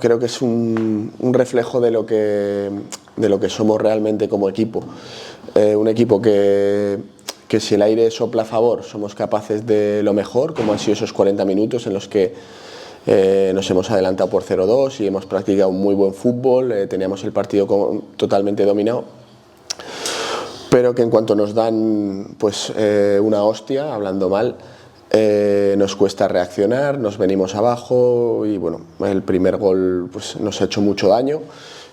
Creo que es un reflejo de lo que somos realmente como equipo. Un equipo que si el aire sopla a favor somos capaces de lo mejor, como han sido esos 40 minutos en los que nos hemos adelantado por 0-2 y hemos practicado un muy buen fútbol, teníamos el partido totalmente dominado, pero que en cuanto nos dan pues, una hostia, hablando mal, nos cuesta reaccionar, nos venimos abajo y bueno, el primer gol pues, nos ha hecho mucho daño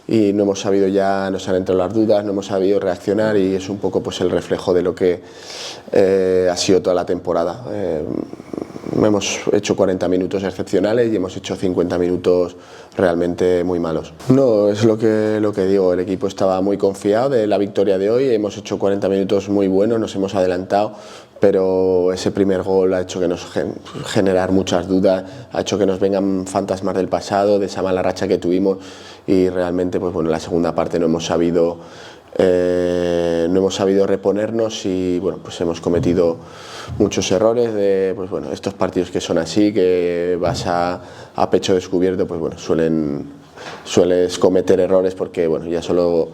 y no hemos sabido ya, nos han entrado las dudas, no hemos sabido reaccionar y es un poco pues, el reflejo de lo que ha sido toda la temporada. Hemos hecho 40 minutos excepcionales y hemos hecho 50 minutos realmente muy malos. No, es lo que digo, el equipo estaba muy confiado de la victoria de hoy, hemos hecho 40 minutos muy buenos, nos hemos adelantado, pero ese primer gol ha hecho que nos generar muchas dudas, ha hecho que nos vengan fantasmas del pasado, de esa mala racha que tuvimos y realmente pues bueno, en la segunda parte no hemos sabido reponernos y bueno, pues hemos cometido muchos errores de pues bueno, estos partidos que son así, que vas a pecho descubierto, pues bueno, sueles cometer errores porque bueno, ya solo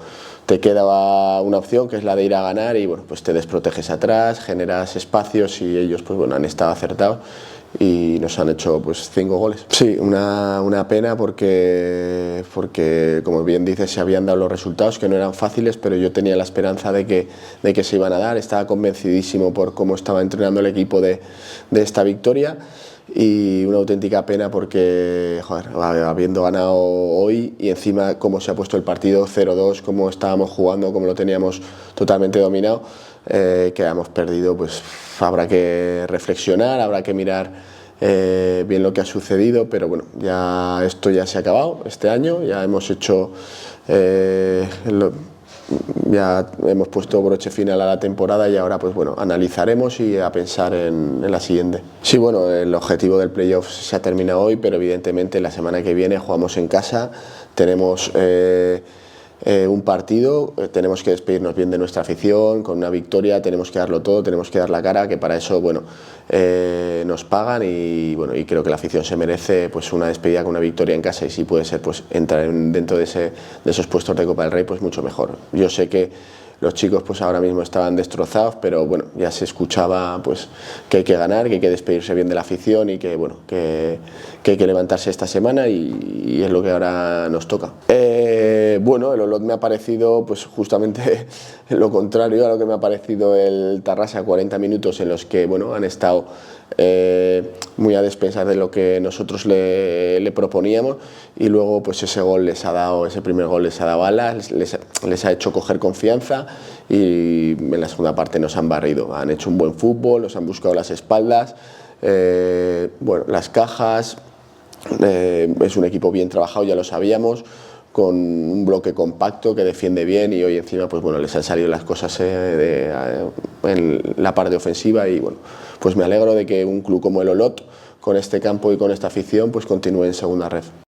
te queda una opción que es la de ir a ganar y bueno, pues te desproteges atrás, generas espacios y ellos pues bueno, han estado acertados y nos han hecho pues 5 goles. Sí, una pena porque como bien dices se habían dado los resultados que no eran fáciles, pero yo tenía la esperanza de que se iban a dar, estaba convencidísimo por cómo estaba entrenando el equipo de esta victoria y una auténtica pena porque joder, habiendo ganado hoy y encima cómo se ha puesto el partido 0-2, cómo estábamos jugando, cómo lo teníamos totalmente dominado, que hemos perdido, pues habrá que reflexionar, habrá que mirar bien lo que ha sucedido, pero bueno, esto ya se ha acabado este año, ya hemos hecho ya hemos puesto broche final a la temporada y ahora pues bueno, analizaremos y a pensar en la siguiente. Sí, bueno, el objetivo del playoff se ha terminado hoy, pero evidentemente la semana que viene jugamos en casa, tenemos un partido, tenemos que despedirnos bien de nuestra afición, con una victoria tenemos que darlo todo, tenemos que dar la cara, que para eso bueno, nos pagan y bueno, y creo que la afición se merece pues una despedida con una victoria en casa y si puede ser pues entrar dentro de esos puestos de Copa del Rey pues mucho mejor. Yo sé que los chicos pues ahora mismo estaban destrozados, pero bueno, ya se escuchaba pues que hay que ganar, que hay que despedirse bien de la afición y que bueno, que hay que levantarse esta semana y es lo que ahora nos toca. Bueno, el Olot me ha parecido pues justamente lo contrario a lo que me ha parecido el Tarrasa, 40 minutos en los que bueno, han estado muy a despensas de lo que nosotros le proponíamos y luego pues ese primer gol les ha dado alas, les ha hecho coger confianza y en la segunda parte nos han barrido, han hecho un buen fútbol, nos han buscado las espaldas, bueno, las cajas, es un equipo bien trabajado, ya lo sabíamos, con un bloque compacto que defiende bien y hoy encima pues bueno, les han salido las cosas en la parte ofensiva y bueno, pues me alegro de que un club como el Olot con este campo y con esta afición pues continúe en segunda red.